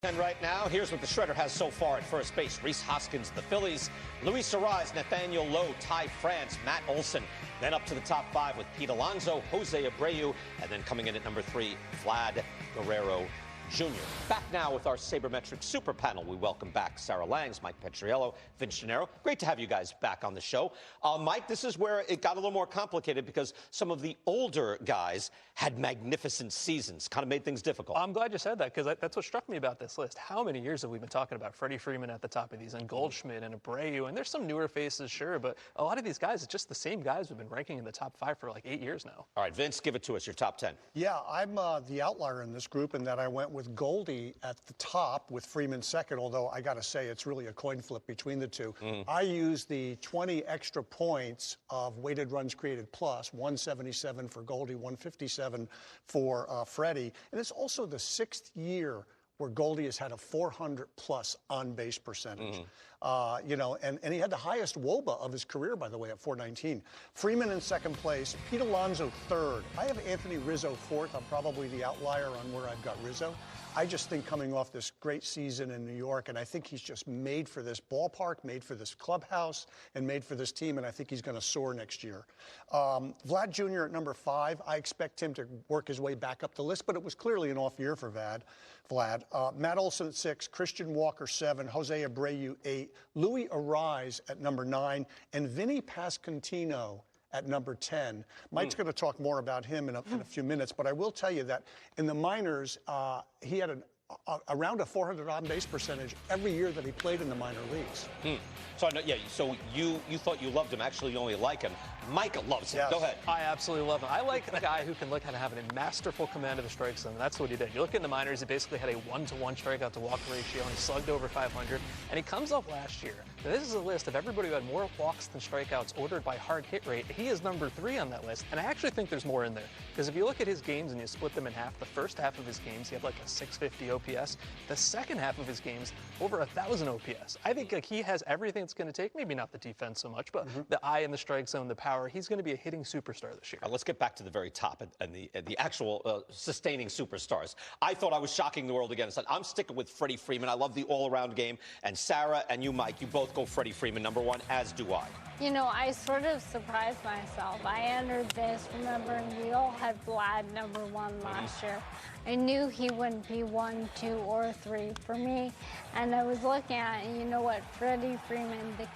And right now, here's what the Shredder has so far at first base. Rhys Hoskins, the Phillies, Luis Arraez, Nathaniel Lowe, Ty France, Matt Olson. Then up to the top five with Pete Alonso, Jose Abreu, and then coming in at number 3, Vlad Guerrero Jr. Back now with our sabermetric super panel. We welcome back Sarah Langs, Mike Petriello, Vince Gennaro. Great to have you guys back on the show. Mike, this is where it got a little more complicated because some of the older guys had magnificent seasons, kind of made things difficult. I'm glad you said that because that's what struck me about this list. How many years have we been talking about Freddie Freeman at the top of these, and Goldschmidt and Abreu, and there's some newer faces, sure, but a lot of these guys, it's just the same guys who've been ranking in the top 5 for like 8 years now. All right, Vince, give it to us, your top 10. Yeah, I'm the outlier in this group in that I went with Goldie at the top with Freeman second, although I got to say it's really a coin flip between the two. I used the 20 extra points of weighted runs created plus, 177 for Goldie, 157 for Freddie. And it's also the 6th year where Goldie has had a 400-plus on-base percentage. You know, and he had the highest WOBA of his career, by the way, at 419. Freeman in second place, Pete Alonso third. I have Anthony Rizzo fourth. I'm probably the outlier on where I've got Rizzo. I just think coming off this great season in New York, and I think he's just made for this ballpark, made for this clubhouse, and made for this team, and I think he's going to soar next year. Vlad Jr. at number 5, I expect him to work his way back up the list, but it was clearly an off year for Vlad. Matt Olson at 6, Christian Walker 7, Jose Abreu 8, Luis Arraez at number 9, and Vinny Pasquantino at number 10. Mike's going to talk more about him in a few minutes, but I will tell you that in the minors, he had around a 400 on-base percentage every year that he played in the minor leagues. So, yeah, so you thought you loved him. Actually, you only like him. Mike loves him. Yes. Go ahead. I absolutely love him. I like a guy who can look at having a masterful command of the strike zone. That's what he did. You look in the minors, he basically had a 1-to-1 strikeout to walk ratio, and he slugged over 500. And he comes up last year. Now, this is a list of everybody who had more walks than strikeouts ordered by hard hit rate. He is number 3 on that list, and I actually think there's more in there. Because if you look at his games and you split them in half, the first half of his games, he had like a 650 OPS. The second half of his games, over 1,000 OPS. I think like he has everything it's going to take, maybe not the defense so much, but the eye in the strike zone, the power. He's going to be a hitting superstar this year. Let's get back to the very top and the actual sustaining superstars. I thought I was shocking the world again. I'm sticking with Freddie Freeman. I love the all-around game. And Sarah and you, Mike, you both go Freddie Freeman number 1, as do I. You know, I sort of surprised myself. I entered this remembering we all had Vlad number 1 last year. I knew he wouldn't be 1, 2, or 3 for me. And I was looking at, and you know what, Freddie Freeman, the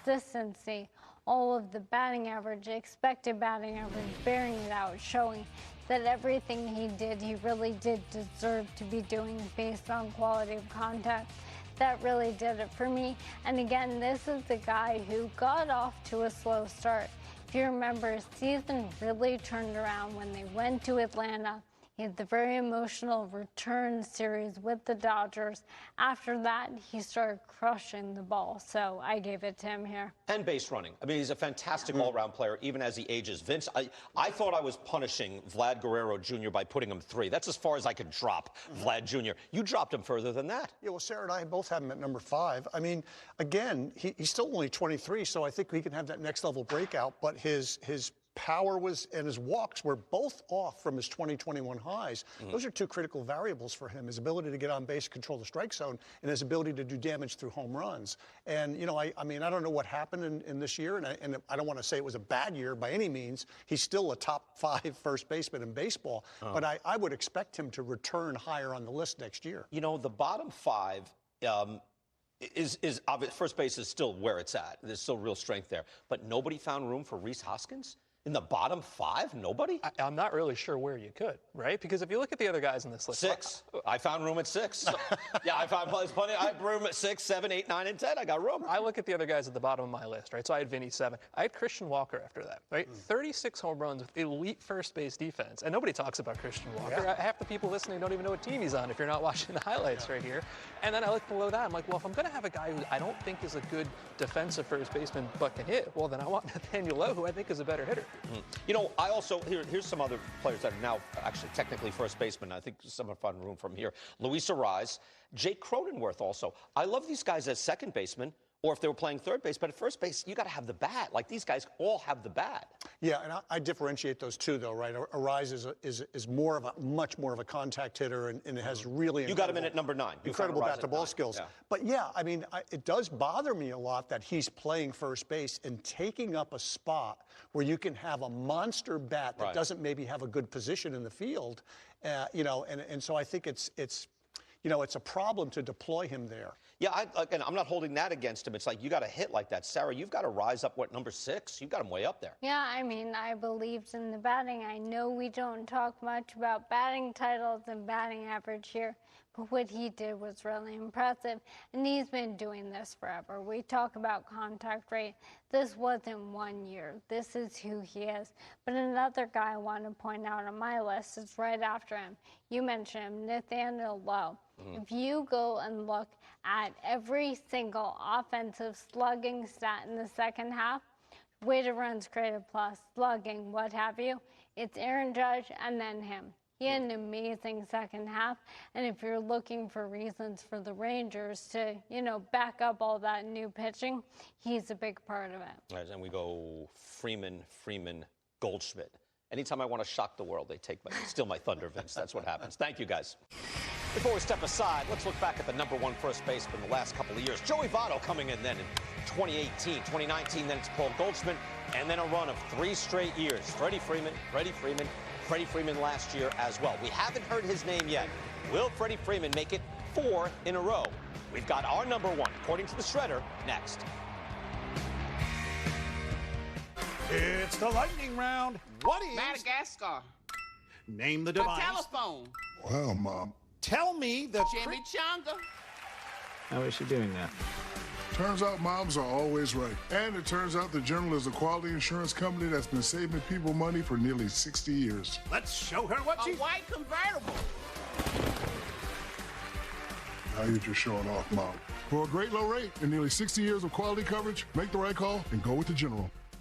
consistency, all of the batting average, expected batting average, bearing it out, showing that everything he did, he really did deserve to be doing based on quality of contact. That really did it for me. And again, this is the guy who got off to a slow start. If you remember, his season really turned around when they went to Atlanta. He had the very emotional return series with the Dodgers. After that, he started crushing the ball. So I gave it to him here. And base running. I mean, he's a fantastic all-around player, even as he ages. Vince, I thought I was punishing Vlad Guerrero Jr. by putting him 3. That's as far as I could drop Vlad Jr. You dropped him further than that. Yeah, well, Sarah and I both have him at number 5. I mean, again, he's still only 23, so I think he can have that next-level breakout, but his power and his walks were both off from his 2021 highs. Those are 2 critical variables for him, his ability to get on base, control the strike zone, and his ability to do damage through home runs. And, you know, I mean, I don't know what happened in this year, and I don't want to say it was a bad year by any means. He's still a top 5 first baseman in baseball, but I would expect him to return higher on the list next year. You know, the bottom 5 is obvious. First base is still where it's at. There's still real strength there. But nobody found room for Rhys Hoskins? In the bottom 5? Nobody? I'm not really sure where you could, right? Because if you look at the other guys in this list. 6. I found room at 6. So, yeah, I found plenty. I had room at 6, 7, 8, 9, and 10. I got room. I look at the other guys at the bottom of my list, right? So I had Vinny 7. I had Christian Walker after that, right? 36 home runs with elite first base defense. And nobody talks about Christian Walker. Yeah. Half the people listening don't even know what team he's on if you're not watching the highlights right here. And then I look below that. I'm like, well, if I'm going to have a guy who I don't think is a good defensive first baseman but can hit, well, then I want Nathaniel Lowe, who I think is a better hitter. You know, I also, here's some other players that are now actually technically first basemen. I think some have found room from here. Luis Arraez, Jake Cronenworth also. I love these guys as second basemen. or if they were playing third base. But at first base, you got to have the bat. Like, these guys all have the bat. Yeah, and I differentiate those two, though, right? Arise is much more of a contact hitter, and it has really you got him in at number 9. Incredible bat-to-ball skills. Yeah. But yeah, I mean, it does bother me a lot that he's playing first base and taking up a spot where you can have a monster bat that doesn't maybe have a good position in the field, you know, and so I think it's you know, it's a problem to deploy him there. Yeah, again, I'm not holding that against him. It's like you got to hit like that. Sarah, you've got to rise up, what, number 6? You've got him way up there. Yeah, I mean, I believed in the batting. I know we don't talk much about batting titles and batting average here, but what he did was really impressive, and he's been doing this forever. We talk about contact rate. This wasn't 1 year. This is who he is. But another guy I want to point out on my list is right after him. You mentioned him, Nathaniel Lowe. If you go and look at every single offensive slugging stat in the second half, weighted runs created plus, slugging, what have you, it's Aaron Judge and then him. He had an amazing second half, and if you're looking for reasons for the Rangers to, you know, back up all that new pitching, he's a big part of it. All right, and we go Freeman, Goldschmidt. Anytime I want to shock the world, they steal my thunder, Vince. That's what happens. Thank you, guys. Before we step aside, let's look back at the number 1 first baseman in the last couple of years. Joey Votto coming in then in 2018, 2019, then it's Paul Goldschmidt, and then a run of 3 straight years. Freddie Freeman last year as well. We haven't heard his name yet. Will Freddie Freeman make it 4 in a row? We've got our number 1, according to the Shredder, next. It's the lightning round. What is Madagascar? Name the A device. telephone. Wow, Mom. Tell me the Chimichanga. How is she doing that? Turns out moms are always right. And it turns out the General is a quality insurance company that's been saving people money for nearly 60 years. Let's show her what A she... white convertible. Now you're just showing off, Mom. For a great low rate and nearly 60 years of quality coverage, make the right call and go with the General.